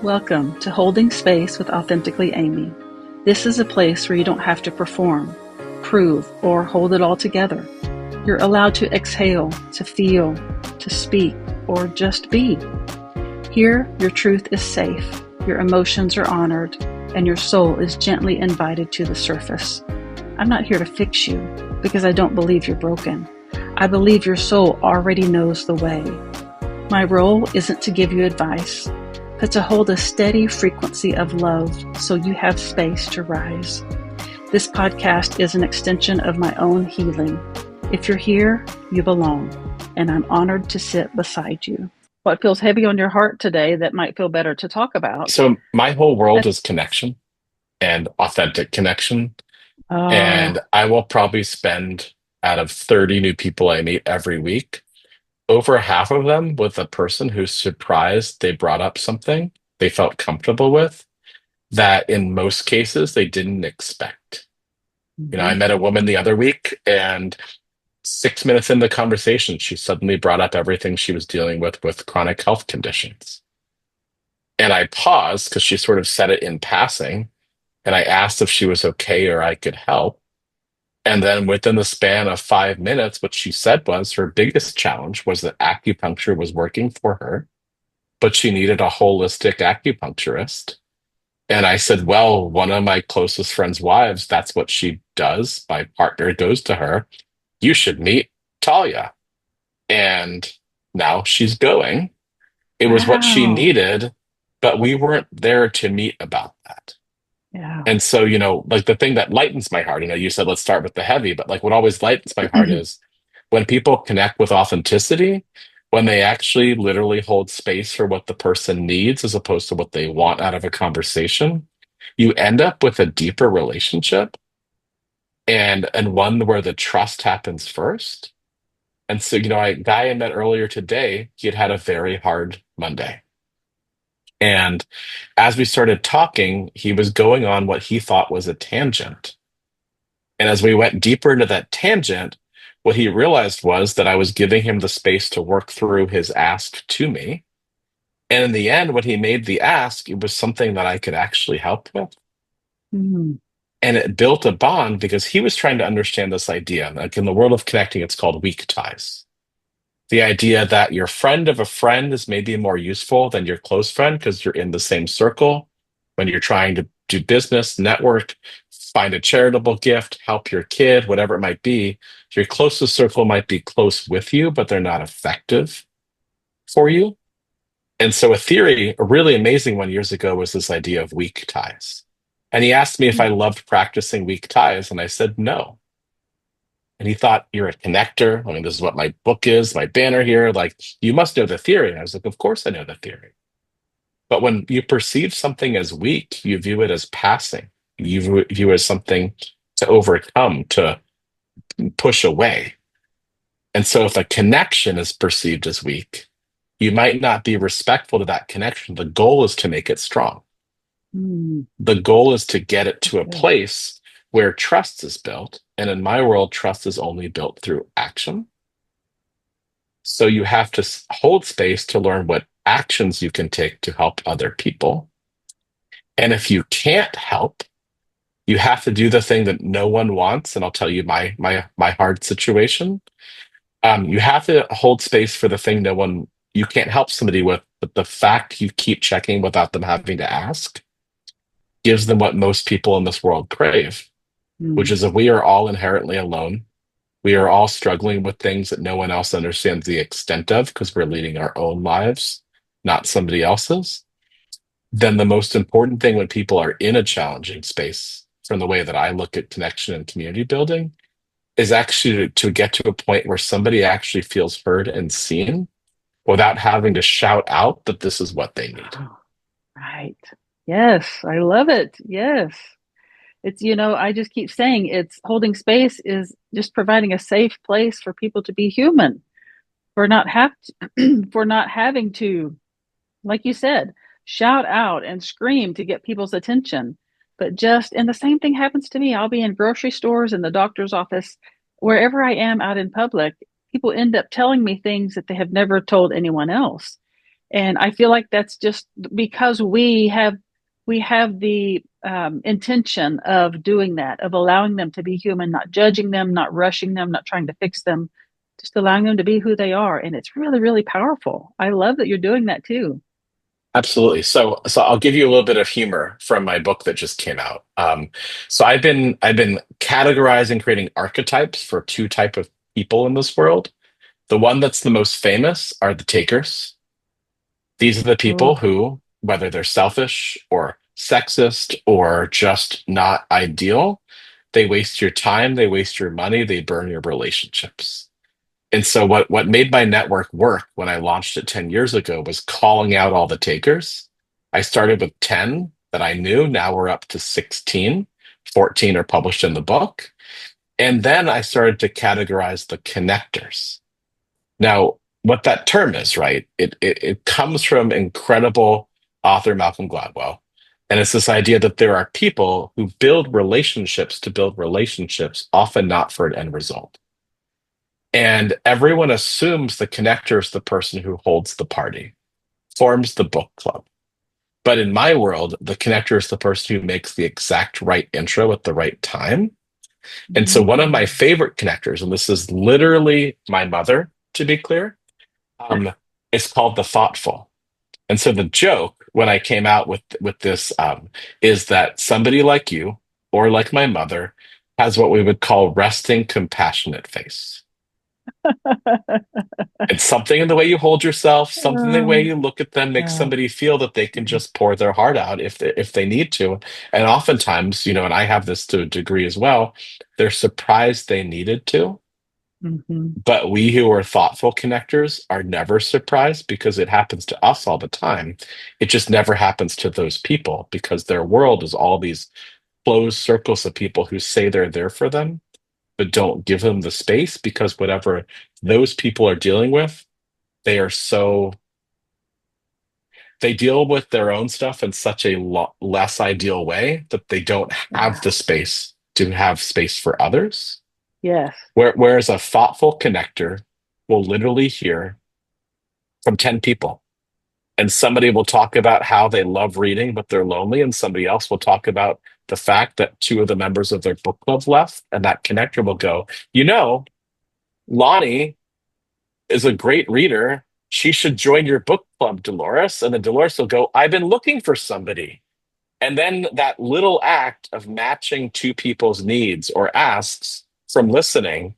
Welcome to Holding Space with Authentically Amy. This is a place where you don't have to perform, prove, or hold it all together. You're allowed to exhale, to feel, to speak, or just be. Here, your truth is safe, your emotions are honored, and your soul is gently invited to the surface. I'm not here to fix you because I don't believe you're broken. I believe your soul already knows the way. My role isn't to give you advice, but to hold a steady frequency of love so you have space to rise. This podcast is an extension of my own healing. If you're here, you belong, and I'm honored to sit beside you. What feels heavy on your heart today that might feel better to talk about? So my whole world is connection and authentic connection. Oh, And I will probably spend out of 30 new people I meet every week, over half of them with a person who's surprised they brought up something they felt comfortable with that in most cases they didn't expect. I mhm. met a woman the other week and 6 minutes into the conversation, she suddenly brought up everything she was dealing with chronic health conditions. And I paused because she sort of said it in passing. And I asked if she was okay or I could help. And then within the span of 5 minutes, what she said was her biggest challenge was that acupuncture was working for her, but she needed a holistic acupuncturist. And I said, well, one of my closest friend's wives, that's what she does. My partner goes to her. You should meet Talia. And now she's going. It was what she Wow. needed, but we weren't there to meet about that. Yeah. And so, like the thing that lightens my heart, you said, let's start with the heavy, but like what always lightens my heart is when people connect with authenticity, when they actually literally hold space for what the person needs as opposed to what they want out of a conversation, you end up with a deeper relationship and one where the trust happens first. And so, a guy I met earlier today, he had had a very hard Monday. And as we started talking, he was going on what he thought was a tangent. And as we went deeper into that tangent, what he realized was that I was giving him the space to work through his ask to me. And in the end, when he made the ask, it was something that I could actually help with. Mm, And it built a bond because he was trying to understand this idea. Like in the world of connecting, it's called weak ties. The idea that your friend of a friend is maybe more useful than your close friend because you're in the same circle when you're trying to do business, network, find a charitable gift, help your kid, whatever it might be. Your closest circle might be close with you, but they're not effective for you. And so, a theory, a really amazing one years ago, was this idea of weak ties. And he asked me if I loved practicing weak ties, and I said no. And he thought, you're a connector. I mean, this is what my book is, my banner here. Like, you must know the theory. And I was like, of course I know the theory. But when you perceive something as weak, you view it as passing. You view it as something to overcome, to push away. And so if a connection is perceived as weak, you might not be respectful to that connection. The goal is to make it strong. mm, The goal is to get it to a good. place where trust is built. And in my world, trust is only built through action. So you have to hold space to learn what actions you can take to help other people. And if you can't help, you have to do the thing that no one wants. And I'll tell you my hard situation. You have to hold space for the thing no one you can't help somebody with, but the fact you keep checking without them having to ask gives them what most people in this world crave, which Mm, is that we are all inherently alone. We are all struggling with things that no one else understands the extent of because we're leading our own lives, not somebody else's. Then the most important thing when people are in a challenging space, from the way that I look at connection and community building, is actually to get to a point where somebody actually feels heard and seen without having to shout out that this is what they need. oh, right. Yes, I love it. Yes. I just keep saying it's holding space is just providing a safe place for people to be human, for not have to, for not having to, like you said, shout out and scream to get people's attention. But and the same thing happens to me. I'll be in grocery stores, in the doctor's office, wherever I am out in public. People end up telling me things that they have never told anyone else. And I feel like that's just because we have the intention of doing that, of allowing them to be human, not judging them, not rushing them, not trying to fix them, just allowing them to be who they are. And it's really, really powerful. I love that you're doing that too. Absolutely. So I'll give you a little bit of humor from my book that just came out. So I've been categorizing, creating archetypes for two type of people in this world. The one that's the most famous are the takers. These are the people Oh, who, whether they're selfish or sexist or just not ideal, they waste your time, they waste your money, they burn your relationships. And so what made my network work when I launched it 10 years ago was calling out all the takers. I started with 10 that I knew. Now we're up to 16. 14 are published in the book. And then I started to categorize the connectors. Now, what that term is, right? It comes from incredible author Malcolm Gladwell. And it's this idea that there are people who build relationships to build relationships, often not for an end result. And everyone assumes the connector is the person who holds the party, forms the book club. But in my world, the connector is the person who makes the exact right intro at the right time. And so one of my mm. favorite connectors, and this is literally my mother, to be clear, um, is called the thoughtful. And so the joke when I came out with this is that somebody like you or like my mother has what we would call resting compassionate face. It's something in the way you hold yourself, something in the way Um, you look at them makes yeah. somebody feel that they can just pour their heart out if they need to. And oftentimes, and I have this to a degree as well, they're surprised they needed to. Hmm. But we who are thoughtful connectors are never surprised because it happens to us all the time. It just never happens to those people because their world is all these closed circles of people who say they're there for them, but don't give them the space because whatever those people are dealing with, they are so, they deal with their own stuff in such a less ideal way that they don't have Yeah. the space to have space for others. Yes. Whereas a thoughtful connector will literally hear from 10 people. And somebody will talk about how they love reading, but they're lonely. And somebody else will talk about the fact that two of the members of their book club left. And that connector will go, Lonnie is a great reader. She should join your book club, Dolores. And then Dolores will go, I've been looking for somebody. And then that little act of matching two people's needs or asks from listening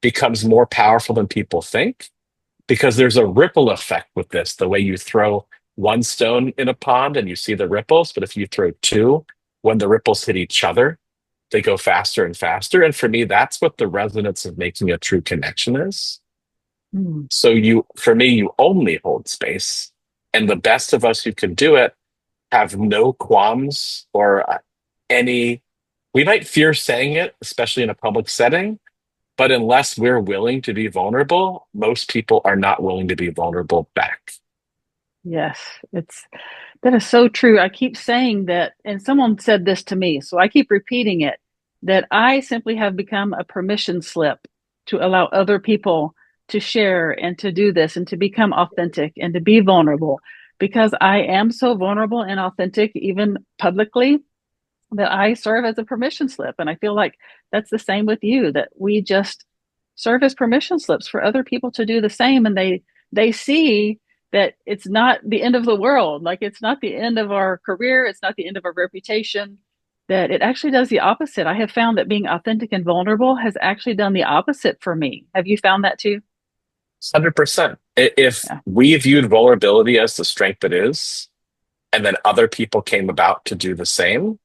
becomes more powerful than people think because there's a ripple effect with this. The way you throw one stone in a pond and you see the ripples, but if you throw two, when the ripples hit each other, they go faster and faster. And for me, that's what the resonance of making a true connection is. Mm. So for me, you only hold space. And the best of us who can do it have no qualms or any, we might fear saying it, especially in a public setting, but unless we're willing to be vulnerable, most people are not willing to be vulnerable back. Yes. That is so true. I keep saying that, and someone said this to me, so I keep repeating it, that I simply have become a permission slip to allow other people to share and to do this and to become authentic and to be vulnerable because I am so vulnerable and authentic, even publicly, that I serve as a permission slip. And I feel like that's the same with you, that we just serve as permission slips for other people to do the same. And they see that it's not the end of the world. Like it's not the end of our career. It's not the end of our reputation. That it actually does the opposite. I have found that being authentic and vulnerable has actually done the opposite for me. Have you found that too? 100%. If Yeah. we viewed vulnerability as the strength it is, and then other people came about to do the same,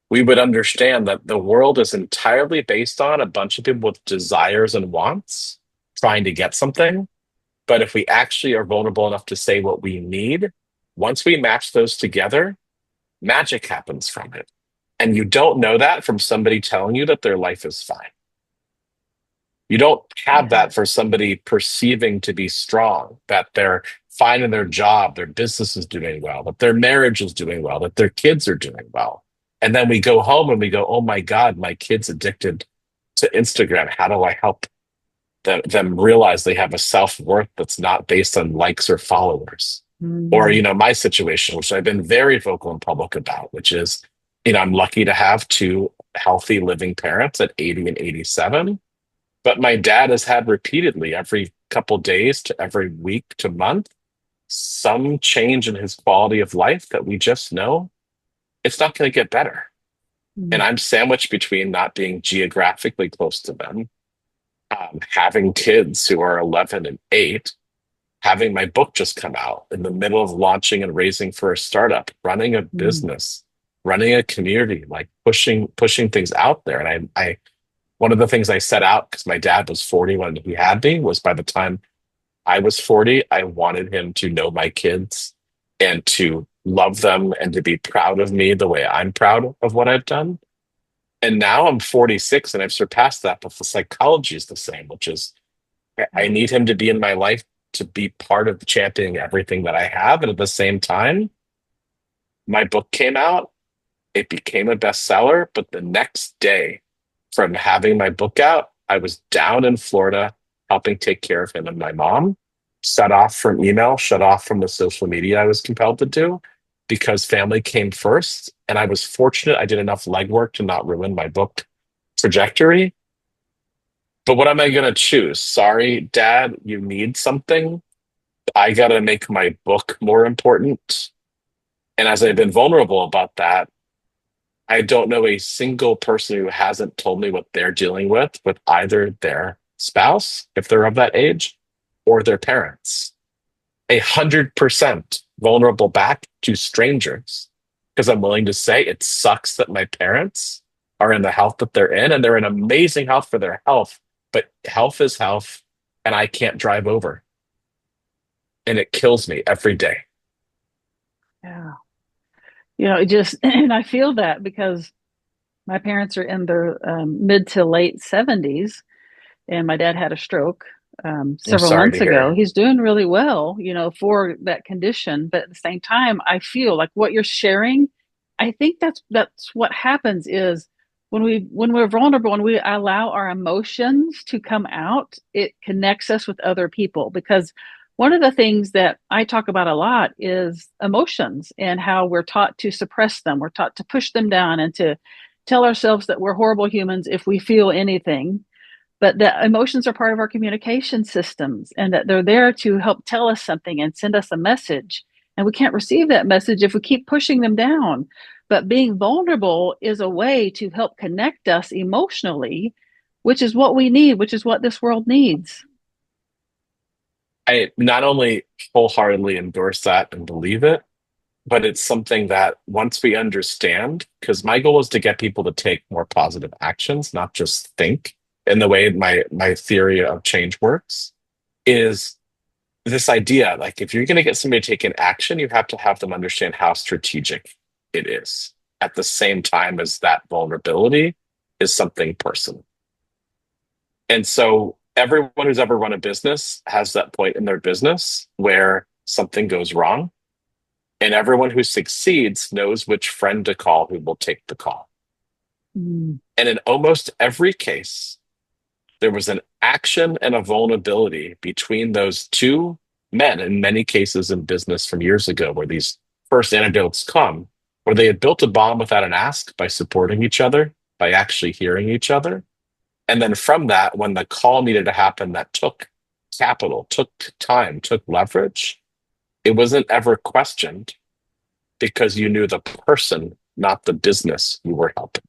we would understand that the world is entirely based on a bunch of people with desires and wants trying to get something. But if we actually are vulnerable enough to say what we need, once we match those together, magic happens from it. And you don't know that from somebody telling you that their life is fine. You don't have Yeah. that for somebody perceiving to be strong, that they're fine in their job, their business is doing well, that their marriage is doing well, that their kids are doing well. And then we go home and we go, oh my God, my kid's addicted to Instagram. How do I help them realize they have a self worth that's not based on likes or followers? Or, Mm, my situation, which I've been very vocal and public about, which is, I'm lucky to have two healthy living parents at 80 and 87. But my dad has had repeatedly every couple days to every week to month some change in his quality of life that we just know it's not going to get better. And mm, I'm sandwiched between not being geographically close to them, having kids who are 11 and 8, having my book just come out in the middle of launching and raising for a startup, running a mm, business, running a community, like pushing things out there. And I one of the things I set out, because my dad was 40 when he had me, was by the time I was 40, I wanted him to know my kids and to love them and to be proud of me the way I'm proud of what I've done. And now I'm 46 and I've surpassed that, but the psychology is the same, which is I yeah, need him to be in my life to be part of championing everything that I have. And at the same time, my book came out, it became a bestseller. But the next day, from having my book out, I was down in Florida helping take care of him and my mom, shut off from email, shut off from the social media I was compelled to do because family came first. And I was fortunate I did enough legwork to not ruin my book trajectory. But what am I going to choose? Sorry, Dad, you need something. I got to make my book more important. And as I've been vulnerable about that, I don't know a single person who hasn't told me what they're dealing with either their spouse, if they're of that age, or their parents. 100% vulnerable back to strangers because I'm willing to say it sucks that my parents are in the health that they're in and they're in amazing health for their health, but health is health and I can't drive over and it kills me every day. yeah. It just, and I feel that because my parents are in their mid to late 70s, and my dad had a stroke I'm several sorry to months ago. hear. He's doing really well, for that condition. But at the same time, I feel like what you're sharing, I think that's what happens is when we're vulnerable and we allow our emotions to come out, it connects us with other people because one of the things that I talk about a lot is emotions and how we're taught to suppress them. We're taught to push them down and to tell ourselves that we're horrible humans if we feel anything, but that emotions are part of our communication systems and that they're there to help tell us something and send us a message. And we can't receive that message if we keep pushing them down. But being vulnerable is a way to help connect us emotionally, which is what we need, which is what this world needs. I not only wholeheartedly endorse that and believe it, but it's something that once we understand, because my goal is to get people to take more positive actions, not just think in the way my theory of change works, is this idea like if you're going to get somebody to take an action, you have to have them understand how strategic it is at the same time as that vulnerability is something personal. And so everyone who's ever run a business has that point in their business where something goes wrong. And everyone who succeeds knows which friend to call who will take the call. Mm, And in almost every case, there was an action and a vulnerability between those two men, in many cases in business from years ago, where these first anecdotes come, where they had built a bond without an ask by supporting each other, by actually hearing each other. And then from that, when the call needed to happen, that took capital, took time, took leverage, it wasn't ever questioned because you knew the person, not the business you were helping.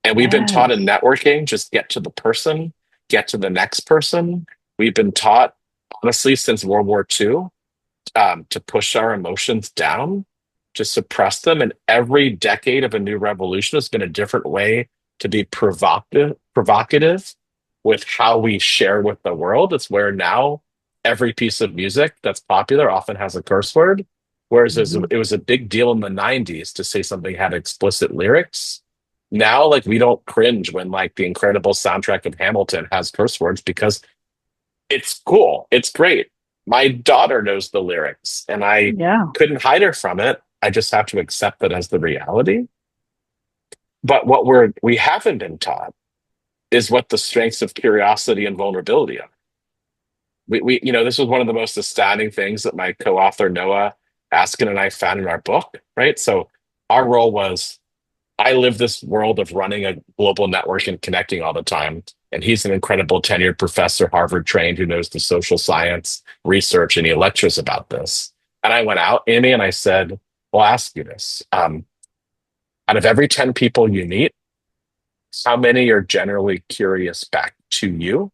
And we've been taught in yes. networking, just get to the person, get to the next person. We've been taught, honestly, since World War II, to push our emotions down, to suppress them. And every decade of a new revolution has been a different way to be provocative with how we share with the world. It's where now every piece of music that's popular often has a curse word. Whereas Mm-hmm. it was a big deal in the 90s to say something had explicit lyrics. Now, like, we don't cringe when like the incredible soundtrack of Hamilton has curse words because it's cool. It's great. My daughter knows the lyrics and I Yeah. couldn't hide her from it. I just have to accept that as the reality. But what we haven't been taught is what the strengths of curiosity and vulnerability are. This was one of the most astounding things that my co-author Noah Askin and I found in our book, right? So our role was I live this world of running a global network and connecting all the time. And he's an incredible tenured professor, Harvard trained, who knows the social science research, and he lectures about this. And I went out, Amy, and I said, well, I'll ask you this. Out of every 10 people you meet, how many are generally curious back to you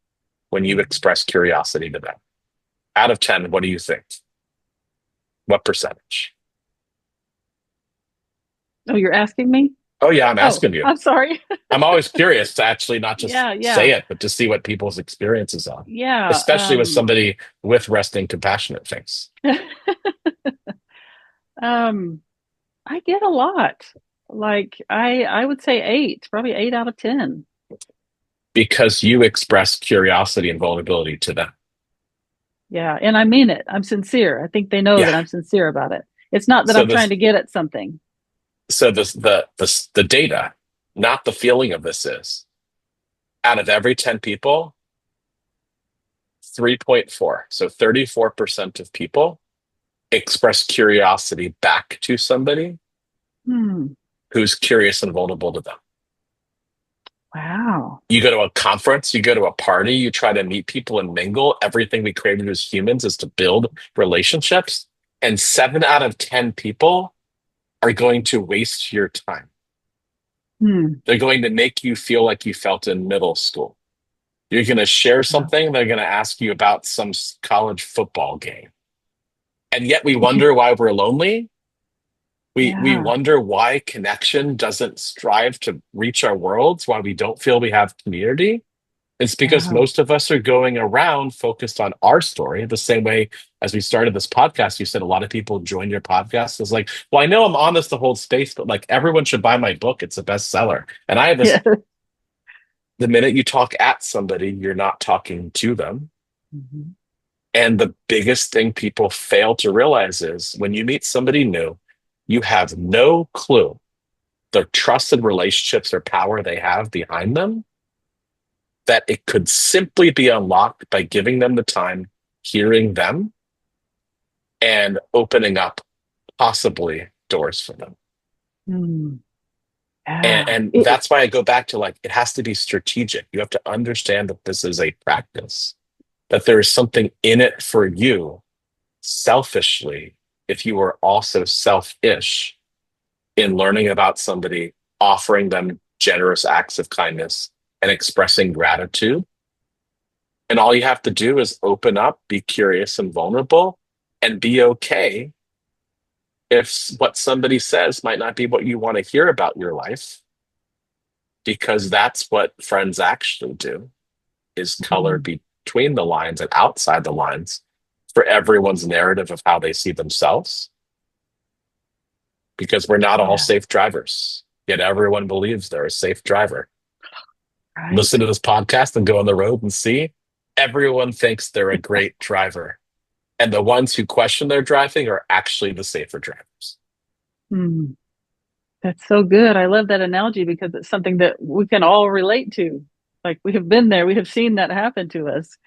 when you express curiosity to them? Out of 10, what do you think? What percentage? Oh, you're asking me? Oh, yeah, I'm Oh, asking you. I'm sorry. I'm always curious to actually not just Yeah, yeah, say it, but to see what people's experiences are, yeah. especially with somebody with resting compassionate things. um, I get a lot. Like I would say eight, probably 8 out of 10. Because you express curiosity and vulnerability to them. Yeah, and I mean it. I'm sincere. I think they know Yeah. that I'm sincere about it. It's not that So I'm trying this, to get at something. so this, the data, not the feeling of this is out of every 10 people, 3.4. So 34% of people express curiosity back to somebody Hmm. who's curious and vulnerable to them. Wow. You go to a conference, you go to a party, you try to meet people and mingle. Everything we created as humans is to build relationships. And 7 out of 10 people are going to waste your time. Hmm. They're going to make you feel like you felt in middle school. You're going to share something, they're going to ask you about some college football game. And yet we wonder why we're lonely. We Yeah. wonder why connection doesn't strive to reach our worlds, why we don't feel we have community. It's because Yeah. most of us are going around focused on our story. The same way as we started this podcast, you said a lot of people join your podcast. It's like, well, I know I'm on this to hold space, but like everyone should buy my book. It's a bestseller. And I have this, Yeah. the minute you talk at somebody, you're not talking to them. Mhm. And the biggest thing people fail to realize is when you meet somebody new, you have no clue the trusted relationships or power they have behind them, that it could simply be unlocked by giving them the time, hearing them, and opening up possibly doors for them. Hmm. And, Yeah. and that's why I go back to like, it has to be strategic. You have to understand that this is a practice, that there is something in it for you selfishly if you are also selfish in learning about somebody, offering them generous acts of kindness and expressing gratitude. And all you have to do is open up, be curious and vulnerable, and be okay if what somebody says might not be what you want to hear about your life, because that's what friends actually do, is color Hmm. between the lines and outside the lines for everyone's narrative of how they see themselves, because we're not all Yeah. safe drivers. Yet everyone believes they're a safe driver. Right. Listen to this podcast and go on the road and see. Everyone thinks they're a great driver. And the ones who question their driving are actually the safer drivers. Hmm. That's so good. I love that analogy because it's something that we can all relate to. Like we have been there, we have seen that happen to us.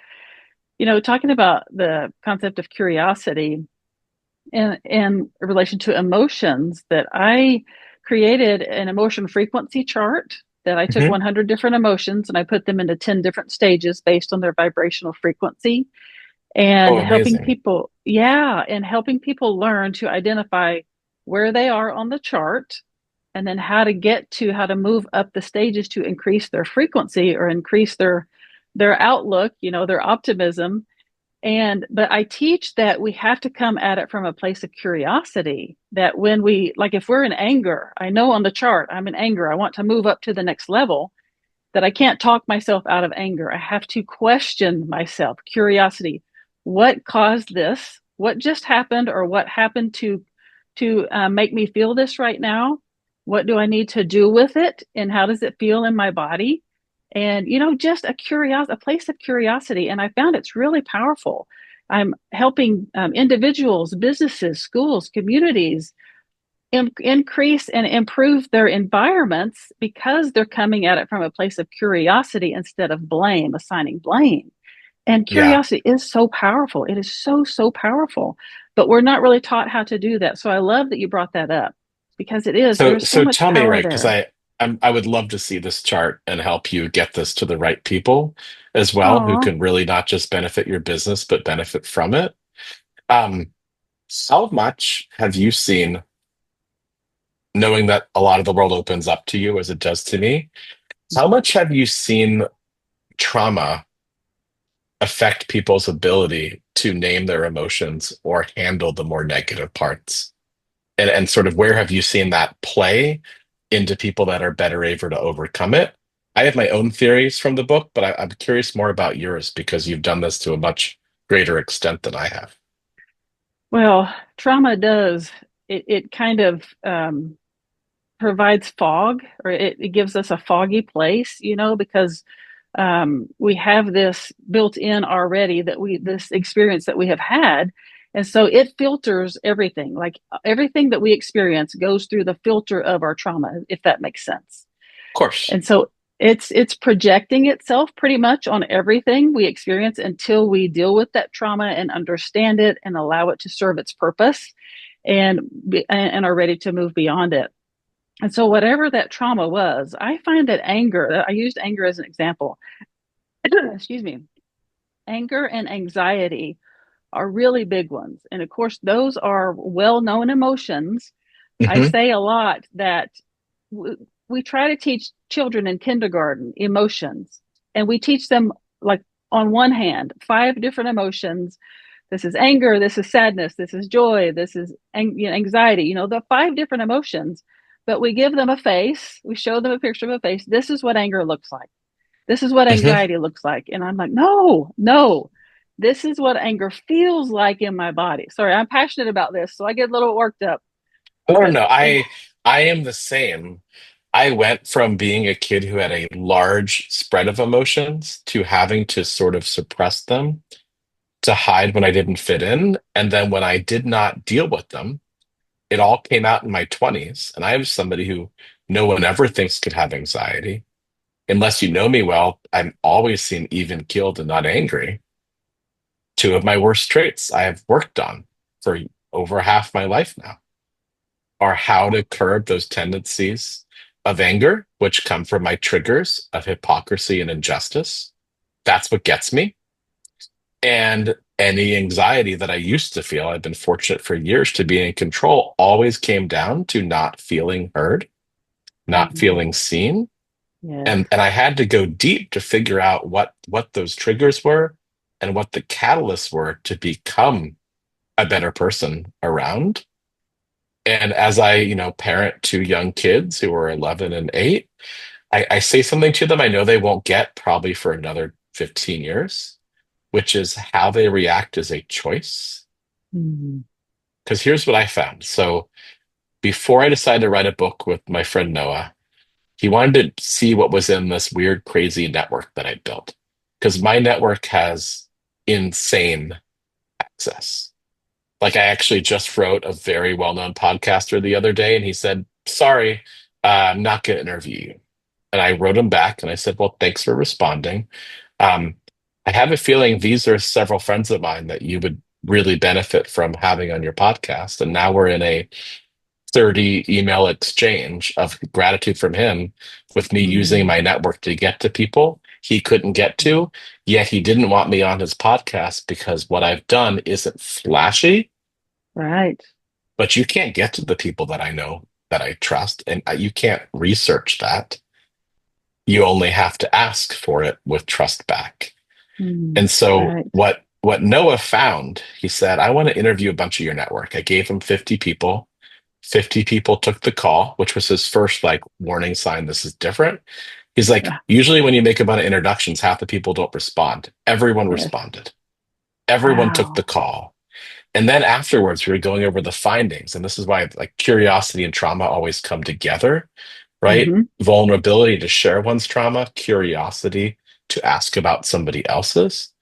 Talking about the concept of curiosity in relation to emotions, that I created an emotion frequency chart that I took Mhm. 100 different emotions and I put them into 10 different stages based on their vibrational frequency, Oh, and helping amazing. people, yeah, and helping people learn to identify where they are on the chart, and then how to move up the stages to increase their frequency or increase their outlook, their optimism. But I teach that we have to come at it from a place of curiosity, that when we, like, if we're in anger, I know on the chart I'm in anger, I want to move up to the next level, that I can't talk myself out of anger. I have to question myself. Curiosity. What caused this? What just happened, or what happened to make me feel this right now? What do I need to do with it? And how does it feel in my body? And just a place of curiosity. And I found it's really powerful. I'm helping individuals, businesses, schools, communities increase and improve their environments because they're coming at it from a place of curiosity instead of blame, assigning blame. And Yeah. curiosity is so powerful. It is so, so powerful. But we're not really taught how to do that. So I love that you brought that up because it is, So there's so so much tell me, power right, because there. I would love to see this chart and help you get this to the right people as well, who Oh, can really not just benefit your business, but benefit from it. Um, how much have you seen, knowing that a lot of the world opens up to you as it does to me? How much have you seen trauma affect people's ability to name their emotions or handle the more negative parts? And sort of where have you seen that play into people that are better able to overcome it? I have my own theories from the book, but I'm curious more about yours because you've done this to a much greater extent than I have. well, trauma does, it kind of provides fog, or it gives us a foggy place, because we have this built in already, that this experience that we have had. And so it filters everything. Like everything that we experience goes through the filter of our trauma, if that makes sense. Of course. And so it's projecting itself pretty much on everything we experience until we deal with that trauma and understand it and allow it to serve its purpose, and are ready to move beyond it. And so whatever that trauma was, I find that anger, I used anger as an example. Excuse me. Anger and anxiety are really big ones. And of course, those are well known emotions. I Hmm. say a lot that we try to teach children in kindergarten emotions, and we teach them, like, on one hand, five different emotions. This is anger, this is sadness, this is joy, this is anxiety, the five different emotions. But we give them a face, we show them a picture of a face. This is what anger looks like. This is what Hmm. anxiety looks like. And I'm like, no, no, this is what anger feels like in my body. Sorry, I'm passionate about this, so I get a little worked up. No, no, But no. I am the same. I went from being a kid who had a large spread of emotions to having to sort of suppress them to hide when I didn't fit in. And then when I did not deal with them, it all came out in my 20s. And I was somebody who no one ever thinks could have anxiety. Unless you know me well, I'm always seen even keeled and not angry. Two of my worst traits I have worked on for over half my life now are how to curb those tendencies of anger, which come from my triggers of hypocrisy and injustice. That's what gets me. And any anxiety that I used to feel, I've been fortunate for years to be in control, always came down to not feeling heard, not mm, feeling seen. yes. And I had to go deep to figure out what those triggers were and what the catalysts were to become a better person around. And as I, parent two young kids who are 11 and 8, I say something to them I know they won't get probably for another 15 years, which is how they react is a choice. Mm, Because here's what I found. So before I decided to write a book with my friend Noah, he wanted to see what was in this weird, crazy network that I built. Because my network has insane access. Like I actually just wrote a very well-known podcaster the other day, and he said, "Sorry, I'm not going to interview you." And I wrote him back, and I said, "Well, thanks for responding. Um, I have a feeling these are several friends of mine that you would really benefit from having on your podcast." And now we're in a 30 email exchange of gratitude from him with me using mm, my network to get to people he couldn't get mm. to, yet he didn't want me on his podcast because what I've done isn't flashy, Right. but you can't get to the people that I know that I trust, and you can't research that. You only have to ask for it with trust back. Mm, And so right. what Noah found, he said, I want to interview a bunch of your network. I gave him 50 people. 50 people took the call, which was his first like warning sign this is different. He's like, Yeah. usually when you make a bunch of introductions, half the people don't respond. Everyone Yes. responded. Everyone took the Wow. call. And then afterwards, we were going over the findings. And this is why like curiosity and trauma always come together, right? Hmm. Vulnerability to share one's trauma, curiosity to ask about somebody else's.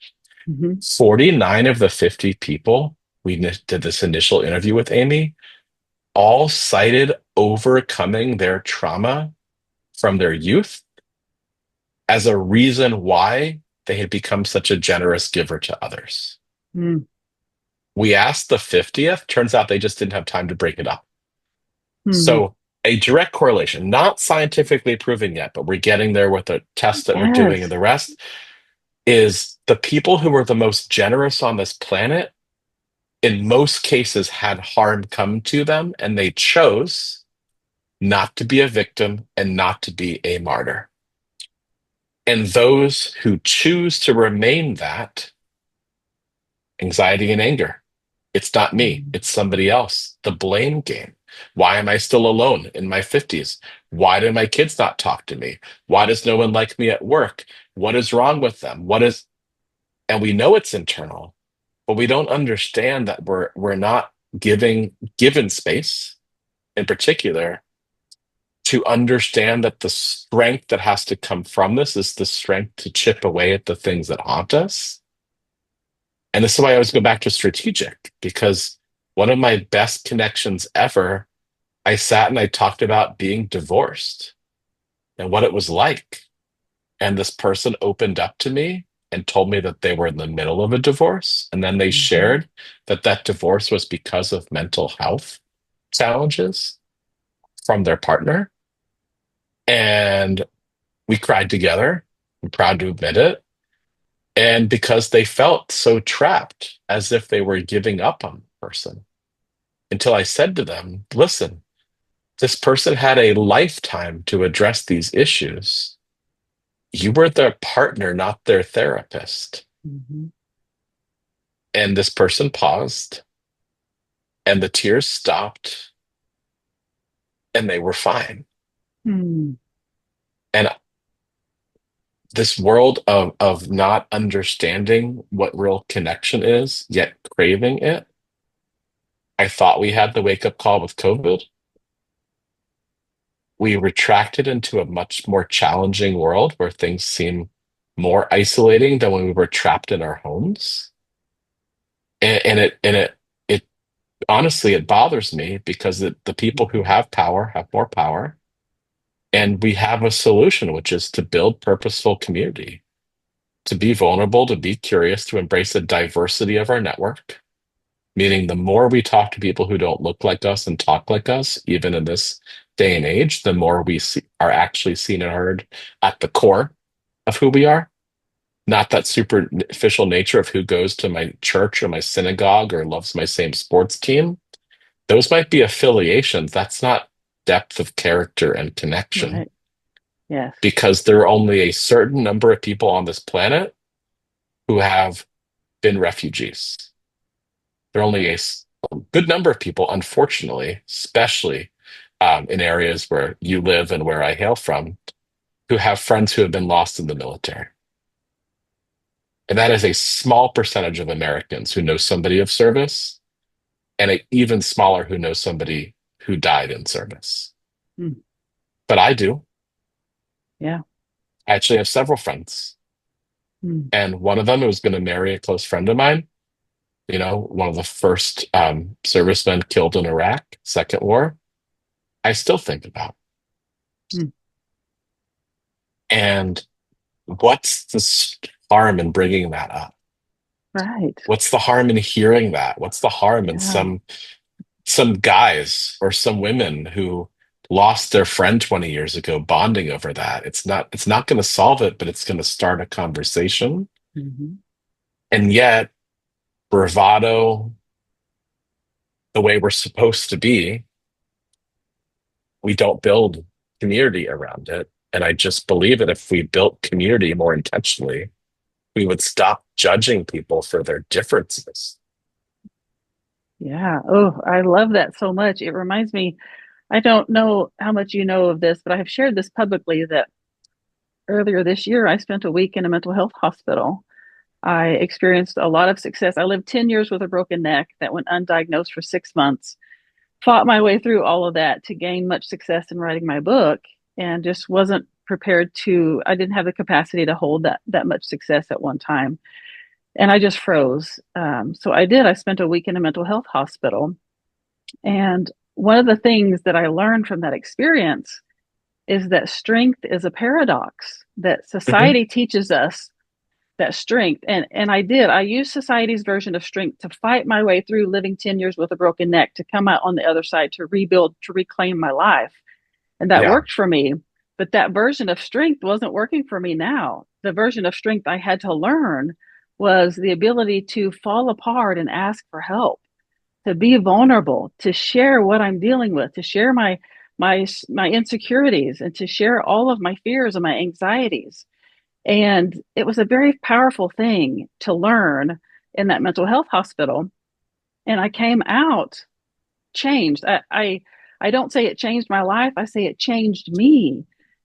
Hmm. 49 of the 50 people we did this initial interview with Amy all cited overcoming their trauma from their youth as a reason why they had become such a generous giver to others. Mm. We asked the 50th, turns out they just didn't have time to break it up. Mm. So, a direct correlation, not scientifically proven yet, but we're getting there with the tests that we're doing and Yes. the rest, is the people who were the most generous on this planet, in most cases, had harm come to them, and they chose not to be a victim and not to be a martyr. And those who choose to remain that, anxiety and anger. It's not me, Mm. it's somebody else. The blame game. Why am I still alone in my 50s? Why do my kids not talk to me? Why does no one like me at work? What is wrong with them? And we know it's internal, but we don't understand that we're not given space in particular to understand that the strength that has to come from this is the strength to chip away at the things that haunt us. And this is why I always go back to strategic, because one of my best connections ever, I sat and I talked about being divorced and what it was like. And this person opened up to me and told me that they were in the middle of a divorce. And then they Mhm. shared that that divorce was because of mental health challenges from their partner. And we cried together. I'm proud to admit it. And because they felt so trapped, as if they were giving up on the person, until I said to them, listen, this person had a lifetime to address these issues. You were their partner, not their therapist. Mhm. And this person paused, and the tears stopped, and they were fine. Mm. And this world of not understanding what real connection is, yet craving it, I thought we had the wake up call with COVID. We retracted into a much more challenging world where things seem more isolating than when we were trapped in our homes. And it honestly, it bothers me because the people who have power have more power. And we have a solution, which is to build purposeful community, to be vulnerable, to be curious, to embrace the diversity of our network. Meaning, the more we talk to people who don't look like us and talk like us, even in this day and age, the more are actually seen and heard at the core of who we are. Not that superficial nature of who goes to my church or my synagogue or loves my same sports team. Those might be affiliations. That's not depth of character and connection, Right. Yes. because there are only a certain number of people on this planet who have been refugees. There are only a good number of people, unfortunately, especially in areas where you live and where I hail from, who have friends who have been lost in the military. And that is a small percentage of Americans who know somebody of service, and an even smaller who knows somebody who died in service. Mm. But I do. Yeah. I actually have several friends. Mm. And one of them who's going to marry a close friend of mine, one of the first servicemen killed in Iraq, Second War, I still think about. Mm. And what's the harm in bringing that up? Right. What's the harm in hearing that? What's the harm in Yeah. some guys or some women who lost their friend 20 years ago bonding over that? It's not going to solve it, but it's going to start a conversation. Mhm. And yet, bravado, the way we're supposed to be, we don't build community around it. And I just believe that if we built community more intentionally, we would stop judging people for their differences. Yeah. Oh, I love that so much. It reminds me, I don't know how much you know of this, but I have shared this publicly that earlier this year I spent a week in a mental health hospital. I experienced a lot of success. I lived 10 years with a broken neck that went undiagnosed for 6 months, fought my way through all of that to gain much success in writing my book, and just wasn't prepared to, I didn't have the capacity to hold that much success at one time. And I just froze. So I spent a week in a mental health hospital. And one of the things that I learned from that experience is that strength is a paradox, that Mhm. society teaches us that strength. And I used society's version of strength to fight my way through living 10 years with a broken neck, to come out on the other side, to rebuild, to reclaim my life. And that Yeah. worked for me. But that version of strength wasn't working for me now. The version of strength I had to learn was the ability to fall apart and ask for help, to be vulnerable, to share what I'm dealing with, to share my insecurities, and to share all of my fears and my anxieties. And it was a very powerful thing to learn in that mental health hospital. And I came out changed. I don't say it changed my life. I say it changed me,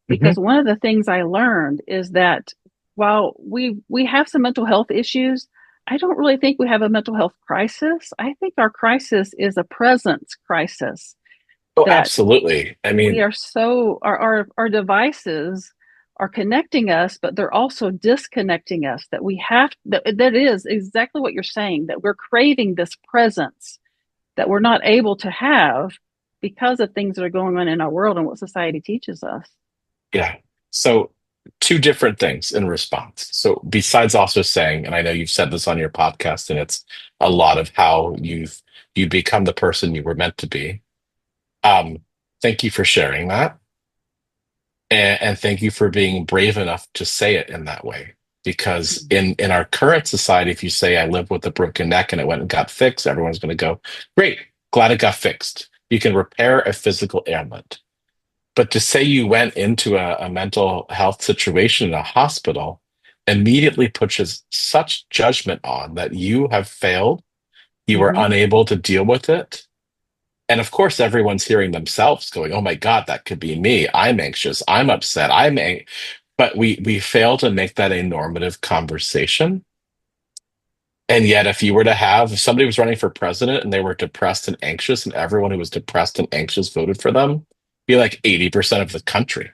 Hmm. because one of the things I learned is that while we have some mental health issues, I don't really think we have a mental health crisis. I think our crisis is a presence crisis, Oh, that absolutely. I we mean, are so our devices are connecting us, but they're also disconnecting us, that we have that is exactly what you're saying, that we're craving this presence that we're not able to have because of things that are going on in our world and what society teaches us. yeah. So, two different things in response. So, besides also saying, and I know you've said this on your podcast, and it's a lot of how you become the person you were meant to be. Um, Thank you for sharing that, and thank you for being brave enough to say it in that way. Because in our current society, if you say I live with a broken neck and it went and got fixed, everyone's going to go, "Great, glad it got fixed." You can repair a physical ailment. But to say you went into a mental health situation in a hospital immediately pushes such judgment on that you have failed, you were Mm-hmm. unable to deal with it. And of course, everyone's hearing themselves going, "Oh my God, that could be me. I'm anxious. I'm upset. But we fail to make that a normative conversation. And yet, if somebody was running for president and they were depressed and anxious, and everyone who was depressed and anxious voted for them, be like 80% of the country.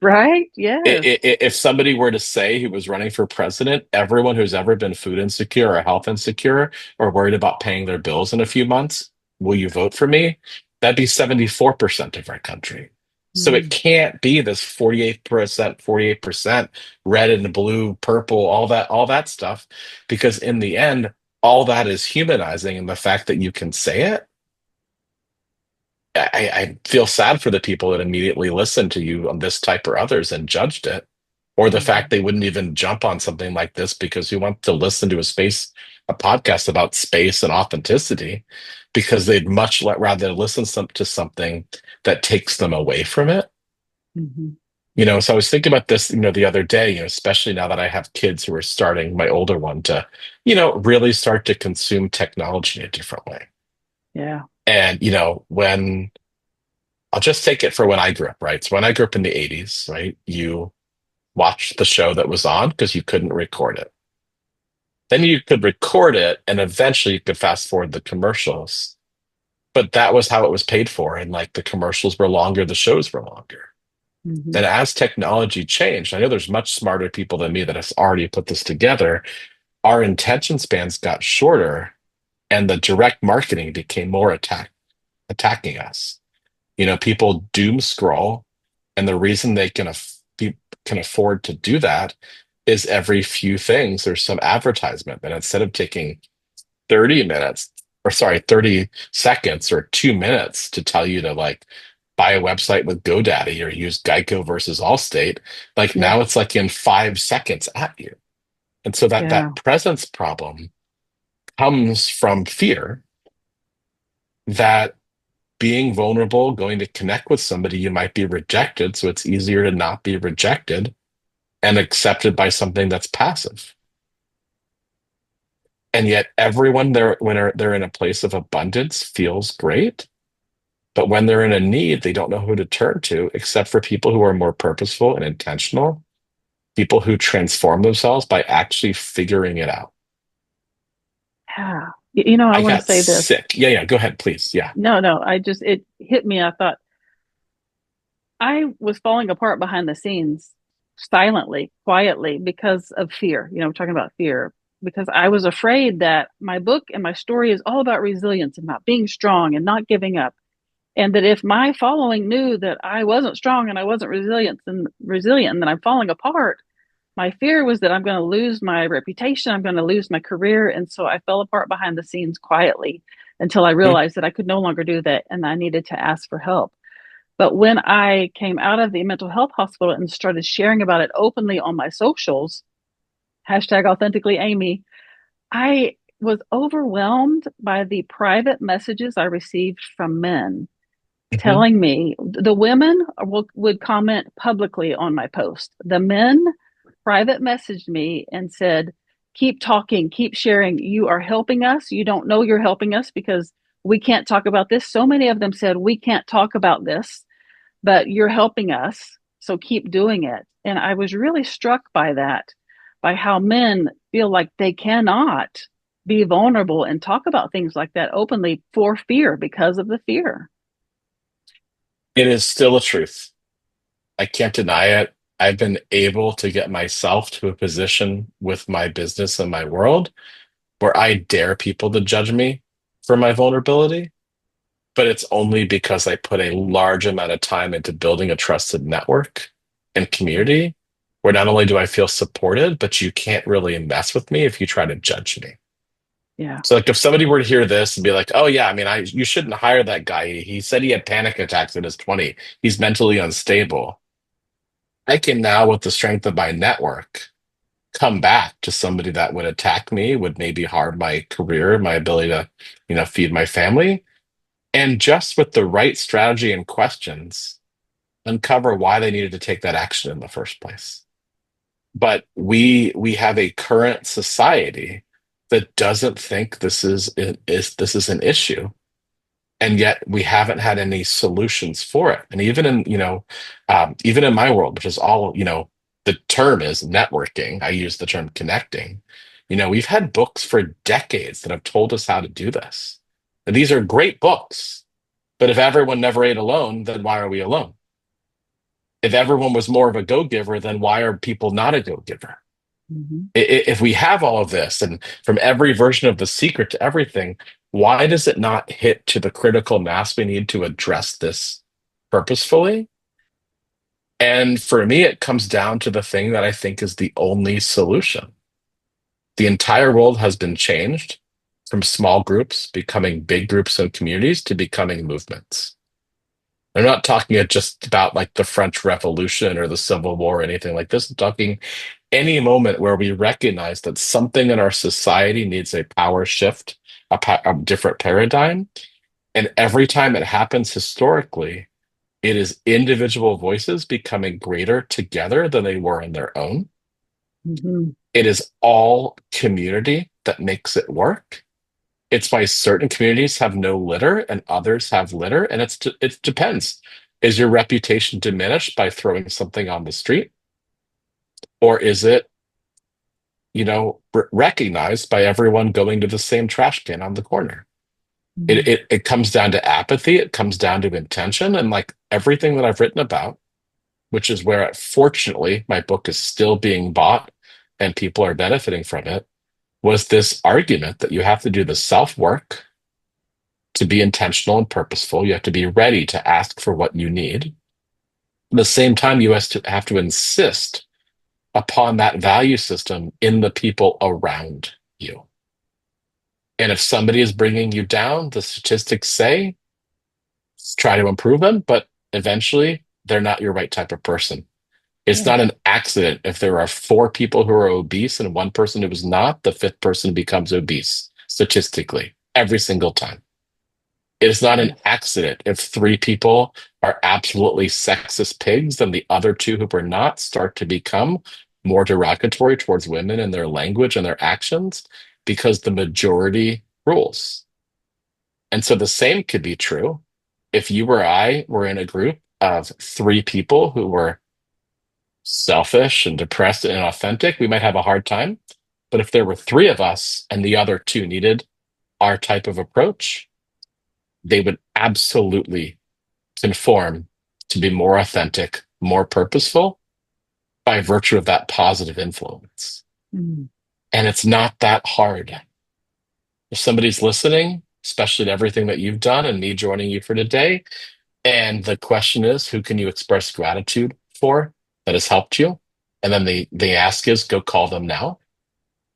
Right? Yes. If somebody were to say he was running for president, everyone who's ever been food insecure or health insecure or worried about paying their bills in a few months, will you vote for me? That'd be 74% of our country. So it Mm-hmm. can't be this 48%, red and blue, purple, all that stuff, because in the end, all that is humanizing. And the fact that you can say it, I feel sad for the people that immediately listened to you on this type or others and judged it, or the fact Mm-hmm. they wouldn't even jump on something like this because who wants to listen to a podcast about space and authenticity, because they'd rather listen to something that takes them away from it. Mm-hmm. So I was thinking about this, the other day, especially now that I have kids who are starting, my older one to, really start to consume technology in a different way. Yeah. And, when I'll just take it for when I grew up, right? So when I grew up in the 80s, right, you watched the show that was on because you couldn't record it. Then you could record it and eventually you could fast forward the commercials. But that was how it was paid for. And like the commercials were longer, the shows were longer. Mm-hmm. Then as technology changed, I know there's much smarter people than me that have already put this together. Our attention spans got shorter and the direct marketing became more attacking us. People doom scroll, and the reason they can afford to do that is every few things there's some advertisement. And instead of taking 30 minutes, or sorry, 30 seconds or 2 minutes to tell you to like buy a website with GoDaddy or use Geico versus Allstate, like Yeah. now it's like in 5 seconds at you. And so that Yeah. presence problem comes from fear that being vulnerable, going to connect with somebody, you might be rejected. So it's easier to not be rejected and accepted by something that's passive. And yet everyone there, when they're in a place of abundance, feels great. But when they're in a need, they don't know who to turn to, except for people who are more purposeful and intentional, people who transform themselves by actually figuring it out. Yeah. I I want to got say this. sick. Yeah, yeah, go ahead, please. Yeah. No, no, it hit me. I thought I was falling apart behind the scenes, silently, quietly, because of fear. We're talking about fear, because I was afraid that my book and my story is all about resilience and about being strong and not giving up. And that if my following knew that I wasn't strong and I wasn't resilient and that I'm falling apart, my fear was that I'm going to lose my reputation, I'm going to lose my career. And so I fell apart behind the scenes quietly until I Mhm. realized that I could no longer do that and I needed to ask for help. But when I came out of the mental health hospital and started sharing about it openly on my socials, hashtag authentically Amy, I was overwhelmed by the private messages I received from men Mhm. telling me. The women would comment publicly on my post. The men private messaged me and said, keep talking, keep sharing. You are helping us. You don't know you're helping us because we can't talk about this. So many of them said, we can't talk about this, but you're helping us. So keep doing it. And I was really struck by that, by how men feel like they cannot be vulnerable and talk about things like that openly for fear, because of the fear. It is still a truth. I can't deny it. I've been able to get myself to a position with my business and my world where I dare people to judge me for my vulnerability, but it's only because I put a large amount of time into building a trusted network and community where not only do I feel supported, but you can't really mess with me if you try to judge me. Yeah. So, like, if somebody were to hear this and be like, "Oh yeah, I mean, you shouldn't hire that guy. He said he had panic attacks in his 20. He's mentally unstable." I can now, with the strength of my network, come back to somebody that would attack me, would maybe harm my career, my ability to, feed my family, and just with the right strategy and questions, uncover why they needed to take that action in the first place. But we have a current society that doesn't think this is an issue, and yet we haven't had any solutions for it. And even in even in my world, which is all the term is networking. I use the term connecting. We've had books for decades that have told us how to do this. And these are great books, but if everyone never ate alone, then why are we alone? If everyone was more of a go-giver, then why are people not a go-giver? Mm-hmm. If we have all of this and from every version of the secret to everything, why does it not hit to the critical mass we need to address this purposefully? And for me, it comes down to the thing that I think is the only solution. The entire world has been changed from small groups becoming big groups and communities to becoming movements. I'm not talking just about like the French Revolution or the Civil War or anything like this. I'm talking any moment where we recognize that something in our society needs a power shift, a different paradigm. And every time it happens historically, it is individual voices becoming greater together than they were on their own. Mm-hmm. It is all community that makes it work. It's why certain communities have no litter and others have litter, and it depends. Is your reputation diminished by throwing something on the street, or is it recognized by everyone going to the same trash can on the corner? It comes down to apathy. It comes down to intention, and like everything that I've written about, which is where, fortunately, my book is still being bought and people are benefiting from it, was this argument that you have to do the self work to be intentional and purposeful. You have to be ready to ask for what you need. At the same time, you have to insist upon that value system in the people around you. And if somebody is bringing you down, the statistics say try to improve them, but eventually they're not your right type of person. It's Yeah. not an accident if there are four people who are obese and one person who is not, the fifth person becomes obese statistically every single time. It is not an Yes. accident if three people are absolutely sexist pigs, then the other two who are not start to become more derogatory towards women in their language and their actions because the majority rules. And so the same could be true if you or I were in a group of three people who were selfish and depressed and inauthentic, we might have a hard time. But if there were three of us and the other two needed our type of approach, they would absolutely conform to be more authentic, more purposeful by virtue of that positive influence. Mm. And it's not that hard. If somebody's listening, especially to everything that you've done and me joining you for today, and the question is, who can you express gratitude for that has helped you? And then the ask is go call them now,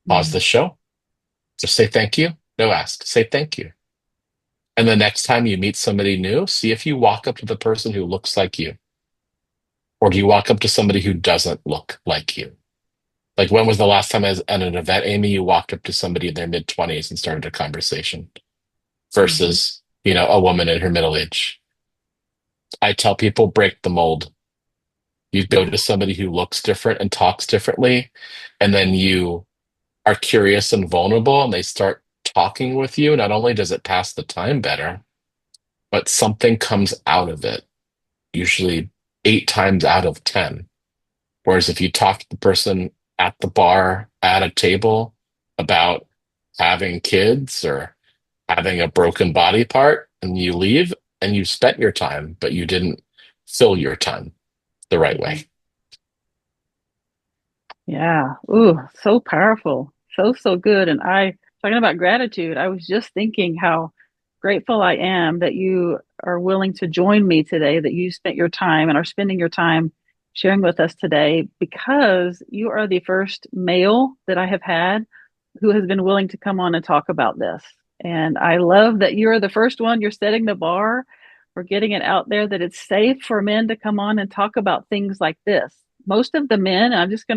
pause the Mm. show, just say thank you. No ask, say thank you. And the next time you meet somebody new, see if you walk up to the person who looks like you, or do you walk up to somebody who doesn't look like you? Like, when was the last time at an event, Amy, you walked up to somebody in their mid 20s and started a conversation Mhm. versus, a woman in her middle age? I tell people break the mold. You go Yeah. to somebody who looks different and talks differently, and then you are curious and vulnerable, and they start talking with you. Not only does it pass the time better, but something comes out of it, usually 8 times out of 10. Whereas if you talk to the person at the bar, at a table about having kids or having a broken body part, and you leave and you spent your time, but you didn't fill your time the right way. Mhm. Yeah. Ooh, so powerful. So, so good. And talking about gratitude, I was just thinking how grateful I am that you are willing to join me today, that you spent your time and are spending your time sharing with us today, because you are the first male that I have had who has been willing to come on and talk about this. And I love that you're the first one. You're setting the bar. We're getting it out there that it's safe for men to come on and talk about things like this. Most of the men, I just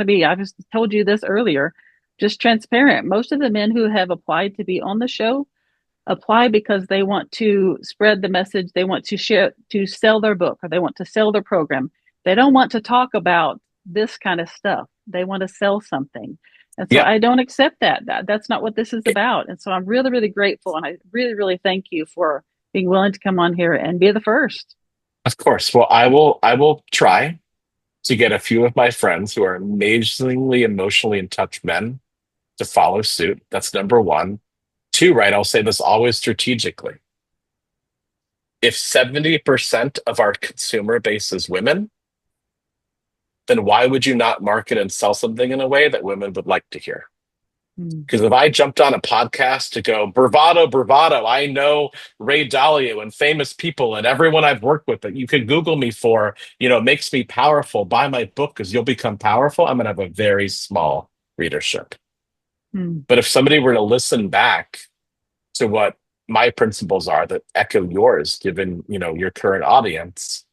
told you this earlier, just transparent. Most of the men who have applied to be on the show apply because they want to spread the message. They want to share, to sell their book, or they want to sell their program. They don't want to talk about this kind of stuff. They want to sell something. And so Yep. I don't accept that's not what this is about. And so I'm really, really grateful. And I really, really thank you for being willing to come on here and be the first. Of course. Well, I will try to get a few of my friends who are amazingly emotionally in touch men to follow suit. That's number one. Two, right? I'll say this always strategically. If 70% of our consumer base is women, then why would you not market and sell something in a way that women would like to hear? Mm. Because if I jumped on a podcast to go, bravado, bravado, I know Ray Dalio and famous people and everyone I've worked with that you could Google me for, makes me powerful, buy my book because you'll become powerful, I'm going to have a very small readership. Mm. But if somebody were to listen back to what my principles are that echo yours, given, your current audience,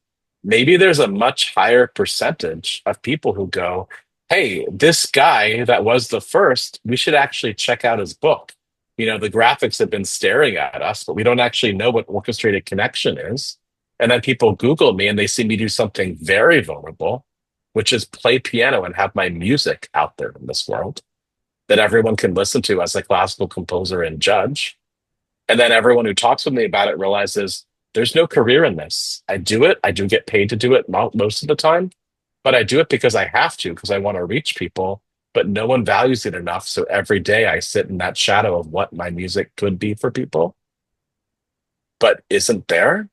maybe there's a much higher percentage of people who go, hey, this guy that was the first, we should actually check out his book. The graphics have been staring at us, but we don't actually know what orchestrated connection is. And then people Google me and they see me do something very vulnerable, which is play piano and have my music out there in this world that everyone can listen to as a classical composer and judge. And then everyone who talks with me about it realizes there's no career in this. I do it. I do get paid to do it most of the time, but I do it because I have to, because I want to reach people, but no one values it enough. So every day I sit in that shadow of what my music could be for people, but isn't there.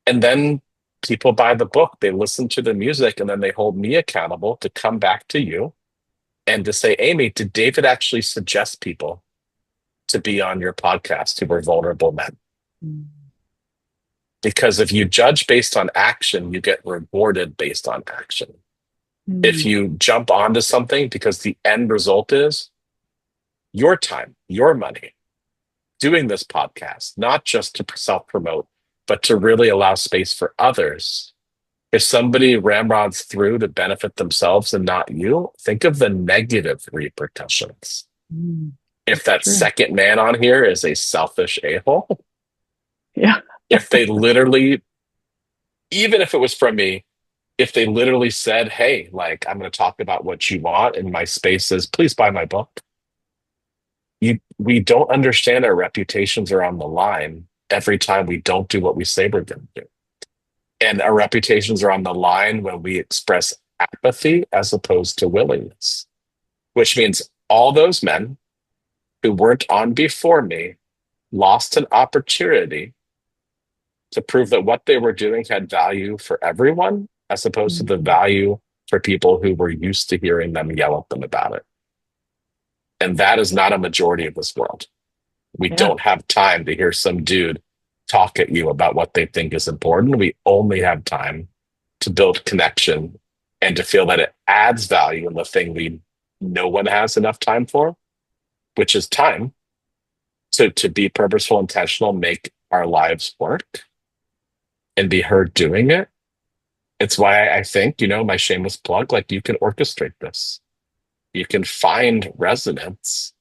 And then people buy the book, they listen to the music, and then they hold me accountable to come back to you and to say, Amy, did David actually suggest people to be on your podcast who were vulnerable men? Mm. Because if you judge based on action, you get rewarded based on action. If Mm. you jump onto something because the end result is your time, your money, doing this podcast, not just to self promote, but to really allow space for others. If somebody ramrods through to benefit themselves and not you, think of the negative repercussions. Mm. If That's that true. second man on here is a selfish a hole, Yeah. if they literally, even if it was from me, if they literally said, hey, like, I'm going to talk about what you want, and my space says, please buy my book, we don't understand our reputations are on the line every time we don't do what we say we're going to do. And our reputations are on the line when we express apathy as opposed to willingness, which means all those men who weren't on before me lost an opportunity to prove that what they were doing had value for everyone, as opposed to the Mm. value for people who were used to hearing them yell at them about it. And that is not a majority of this world. We Yeah. don't have time to hear some dude talk at you about what they think is important. We only have time to build connection and to feel that it adds value in the thing no one has enough time for, which is time to be purposeful, intentional, make our lives work and be heard doing it. It's why I think, my shameless plug, like you can orchestrate this. You can find resonance.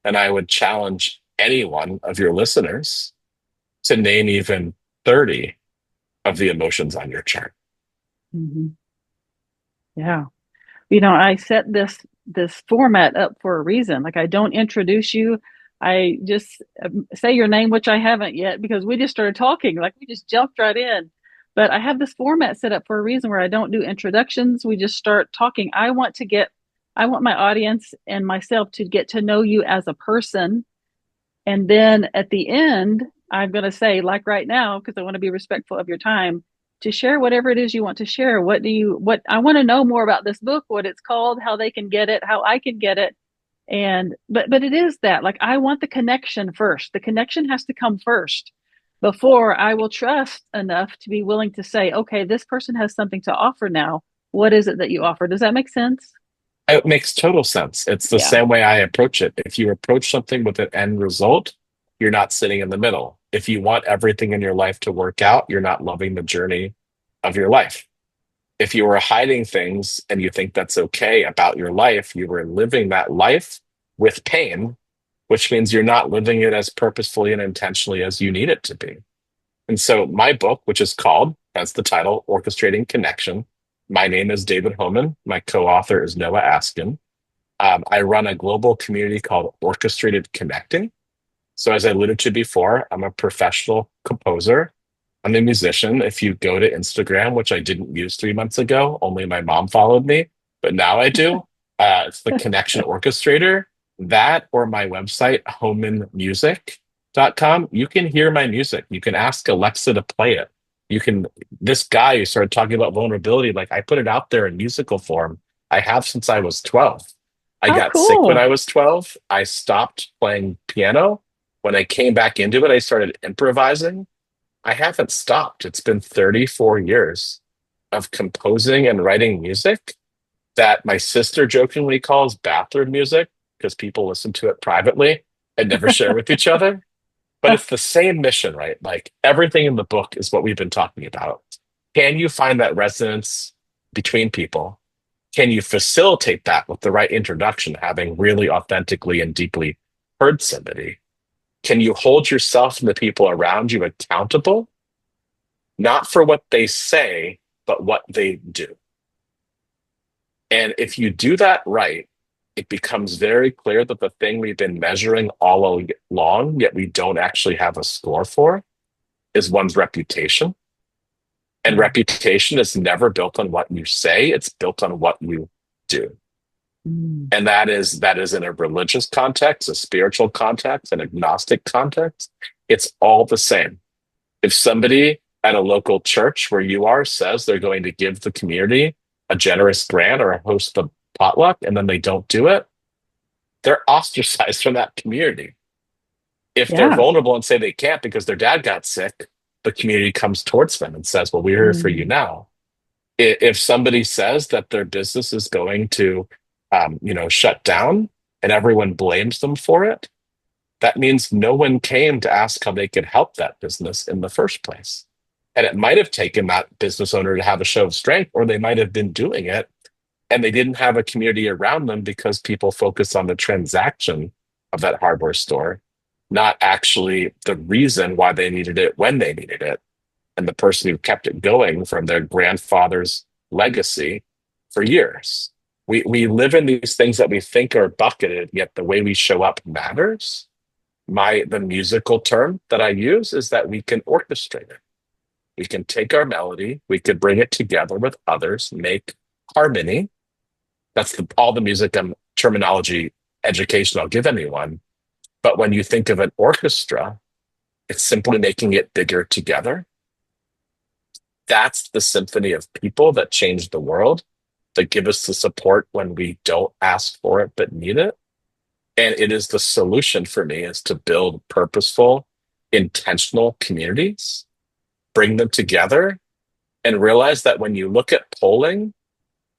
And I would challenge any one of your listeners to name even 30 of the emotions on your chart. Mm-hmm. Yeah. I set this format up for a reason. Like, I don't introduce you. I just say your name, which I haven't yet because we just started talking. Like, we just jumped right in. But I have this format set up for a reason where I don't do introductions. We just start talking. I want my audience and myself to get to know you as a person. And then at the end, I'm going to say, like right now, because I want to be respectful of your time, to share whatever it is you want to share. What I want to know more about this book, what it's called, how they can get it, how I can get it. But it is that, like, I want the connection first. The connection has to come first before I will trust enough to be willing to say, okay, this person has something to offer now. What is it that you offer? Does that make sense? It makes total sense. It's the Yeah. same way I approach it. If you approach something with an end result, you're not sitting in the middle. If you want everything in your life to work out, you're not loving the journey of your life. If you were hiding things and you think that's okay about your life, you were living that life with pain, which means you're not living it as purposefully and intentionally as you need it to be. And so my book, which is called, that's the title, Orchestrating Connection. My name is David Homan. My co-author is Noah Askin. I run a global community called Orchestrated Connecting. So as I alluded to before, I'm a professional composer. I'm a musician. If you go to Instagram, which I didn't use 3 months ago, only my mom followed me, but now I do. It's the Connection Orchestrator. That or my website, homanmusic.com. You can hear my music. You can ask Alexa to play it. This guy who started talking about vulnerability, like I put it out there in musical form. I have since I was 12. I Oh, got sick when cool. I was 12. I stopped playing piano. When I came back into it, I started improvising. I haven't stopped. It's been 34 years of composing and writing music that my sister jokingly calls bathroom music because people listen to it privately and never share with each other. But it's the same mission, right? Like everything in the book is what we've been talking about. Can you find that resonance between people? Can you facilitate that with the right introduction, having really authentically and deeply heard somebody? Can you hold yourself and the people around you accountable, not for what they say, but what they do? And if you do that right, it becomes very clear that the thing we've been measuring all along, yet we don't actually have a score for, is one's reputation. And reputation is never built on what you say, it's built on what you do. Mm. And that is in a religious context, a spiritual context, an agnostic context. It's all the same. If somebody at a local church where you are says they're going to give the community a generous grant or host a potluck and then they don't do it, they're ostracized from that community. If they're Yeah. vulnerable and say they can't because their dad got sick, the community comes towards them and says, well, we're here for you Mm. now. If somebody says that their business is going to, shut down and everyone blames them for it, that means no one came to ask how they could help that business in the first place. And it might have taken that business owner to have a show of strength, or they might have been doing it and they didn't have a community around them because people focus on the transaction of that hardware store, not actually the reason why they needed it when they needed it. And the person who kept it going from their grandfather's legacy for years. We live in these things that we think are bucketed, yet the way we show up matters. The musical term that I use is that we can orchestrate it. We can take our melody, we could bring it together with others, make harmony. That's all the music and terminology education I'll give anyone. But when you think of an orchestra, it's simply making it bigger together. That's the symphony of people that change the world, that give us the support when we don't ask for it but need it. And it is the solution for me is to build purposeful, intentional communities, bring them together, and realize that when you look at polling,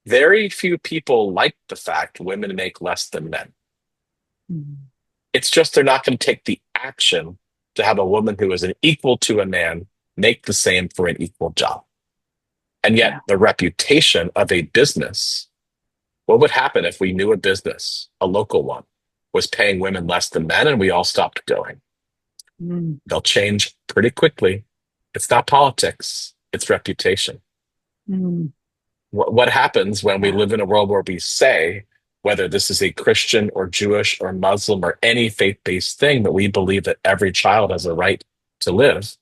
Very few people like the fact women make less than men. Mm. It's just they're not going to take the action to have a woman who is an equal to a man make the same for an equal job. And yet, Yeah. the reputation of a business, what would happen if we knew a business, a local one, was paying women less than men and we all stopped going? Mm. They'll change pretty quickly. It's not politics, it's reputation. Mm. What happens when we Yeah. live in a world where we say, whether this is a Christian or Jewish or Muslim or any faith based thing, that we believe that every child has a right to live,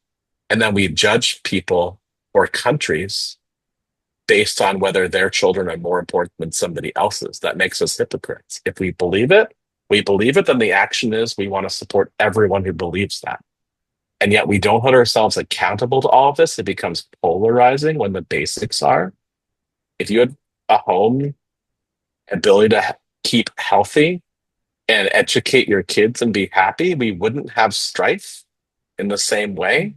and then we judge people or countries based on whether their children are more important than somebody else's? That makes us hypocrites. If we believe it, then the action is we want to support everyone who believes that. And yet we don't hold ourselves accountable to all of this. It becomes polarizing when the basics are. If you had a home, ability to keep healthy and educate your kids and be happy, we wouldn't have strife in the same way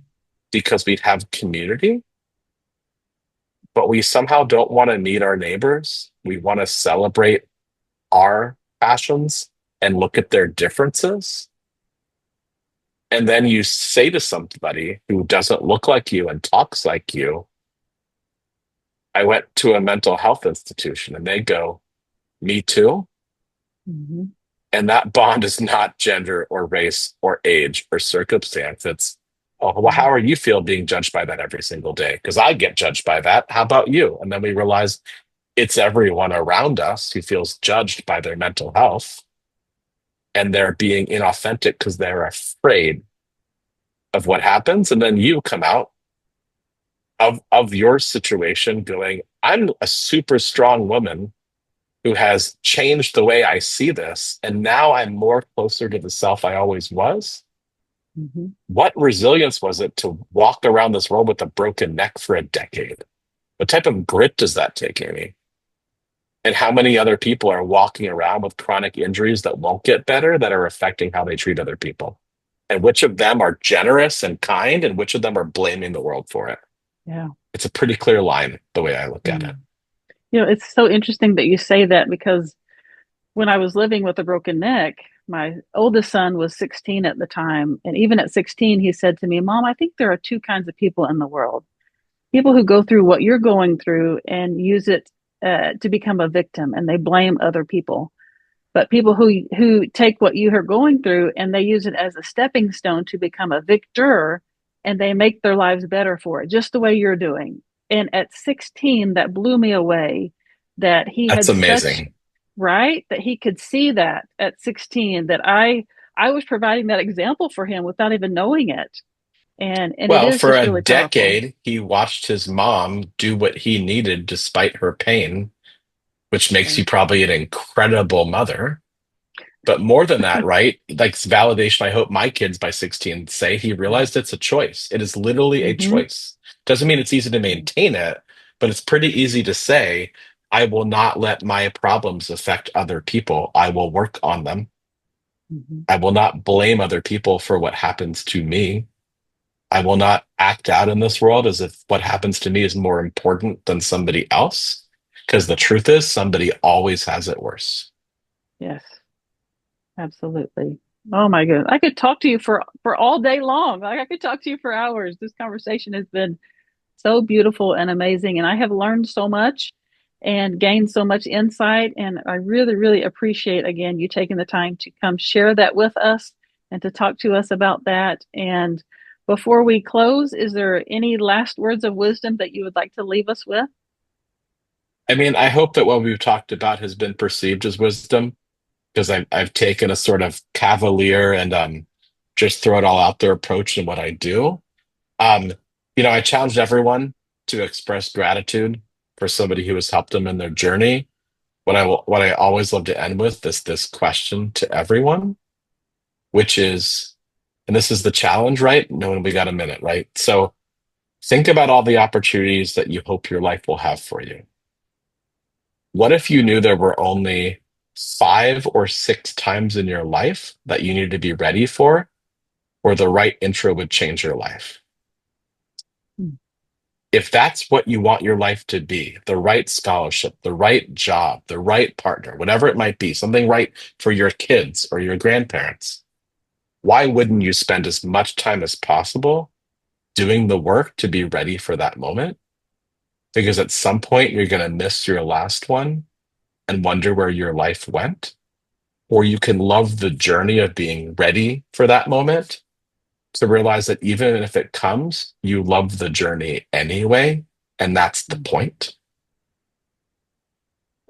because we'd have community. But we somehow don't want to meet our neighbors. We want to celebrate our passions and look at their differences. And then you say to somebody who doesn't look like you and talks like you, I went to a mental health institution, and they go, me too. Mhm. And that bond is not gender or race or age or circumstance. It's, oh, well, how Mm. are you feel being judged by that every single day? Because I get judged by that. How about you? And then we realize it's everyone around us who feels judged by their mental health, and they're being inauthentic because they're afraid of what happens. And then you come out of your situation going, I'm a super strong woman who has changed the way I see this. And now I'm more closer to the self I always was. Mhm. What resilience was it to walk around this world with a broken neck for a decade? What type of grit does that take, Amy? And how many other people are walking around with chronic injuries that won't get better, that are affecting how they treat other people? And which of them are generous and kind, and which of them are blaming the world for it? Yeah. It's a pretty clear line, the way I look at it. Mm. It's so interesting that you say that because when I was living with a broken neck, my oldest son was 16 at the time. And even at 16, he said to me, Mom, I think there are two kinds of people in the world: people who go through what you're going through and use it to become a victim and they blame other people. But people who take what you are going through and they use it as a stepping stone to become a victor, and they make their lives better for it, just the way you're doing. And at 16, that blew me away that he That's had such amazing. right that he could see that at 16 that I was providing that example for him without even knowing it. And it Well, is for just a really powerful. decade, he watched his mom do what he needed despite her pain, which makes Yeah. you probably an incredible mother. But more than that, right? Like it's validation. I hope my kids by 16 say he Yeah. realized it's a choice. It is literally a Mm-hmm. choice. Doesn't mean it's easy to maintain it, but it's pretty easy to say, I will not let my problems affect other people. I will work on them. Mm-hmm. I will not blame other people for what happens to me. I will not act out in this world as if what happens to me is more important than somebody else. Because the truth is, somebody always has it worse. Yes. Absolutely. Oh my goodness. I could talk to you for all day long. Like I could talk to you for hours. This conversation has been so beautiful and amazing, and I have learned so much and gained so much insight, and I really really appreciate again you taking the time to come share that with us and to talk to us about that. And before we close, is there any last words of wisdom that you would like to leave us with? I mean, I hope that what we've talked about has been perceived as wisdom because I've taken a sort of cavalier and just throw it all out there approach in what I do. Um, I challenged everyone to express gratitude for somebody who has helped them in their journey. What I always love to end with is this question to everyone, which is, and this is the challenge, right? Knowing we got a minute, right? So think about all the opportunities that you hope your life will have for you. What if you knew there were only 5 or 6 times in your life that you need to be ready for, or the right intro would change your life? Hmm. If that's what you want your life to be, the right scholarship, the right job, the right partner, whatever it might be, something right for your kids or your grandparents, why wouldn't you spend as much time as possible doing the work to be ready for that moment? Because at some point you're going to miss your last one and wonder where your life went. Or you can love the journey of being ready for that moment to realize that even if it comes, you love the journey anyway. And that's the point.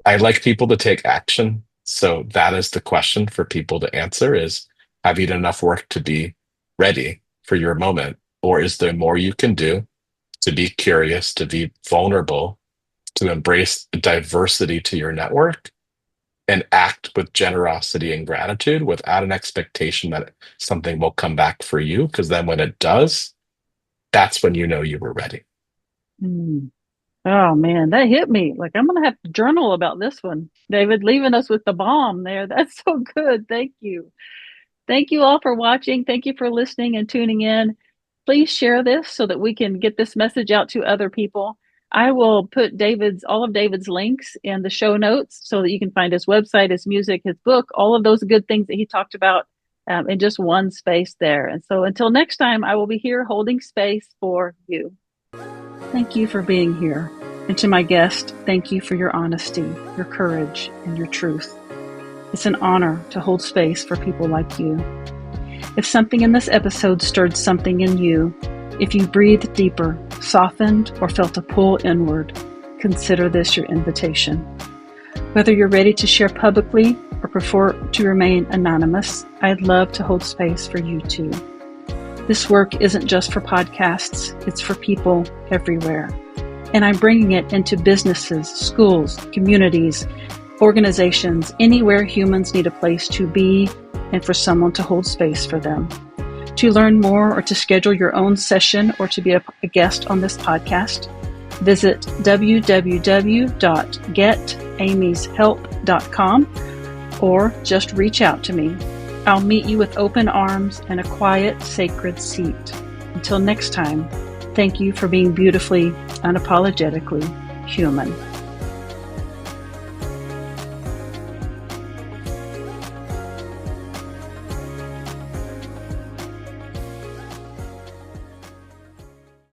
I like people to take action. So that is the question for people to answer is, have you done enough work to be ready for your moment? Or is there more you can do to be curious, to be vulnerable, to embrace diversity to your network and act with generosity and gratitude without an expectation that something will come back for you? Because then when it does, that's when you know you were ready. Mm. Oh man, that hit me. Like I'm gonna have to journal about this one. David, leaving us with the bomb there. That's so good. Thank you. Thank you all for watching. Thank you for listening and tuning in. Please share this so that we can get this message out to other people. I will put all of David's links in the show notes so that you can find his website, his music, his book, all of those good things that he talked about in just one space there. And so until next time, I will be here holding space for you. Thank you for being here. And to my guest, thank you for your honesty, your courage, and your truth. It's an honor to hold space for people like you. If something in this episode stirred something in you, if you breathed deeper, softened, or felt a pull inward, consider this your invitation. Whether you're ready to share publicly or prefer to remain anonymous, I'd love to hold space for you too. This work isn't just for podcasts, it's for people everywhere. And I'm bringing it into businesses, schools, communities, organizations, anywhere humans need a place to be and for someone to hold space for them. To learn more or to schedule your own session or to be a guest on this podcast, visit www.getamyshelp.com or just reach out to me. I'll meet you with open arms and a quiet, sacred seat. Until next time, thank you for being beautifully, unapologetically human.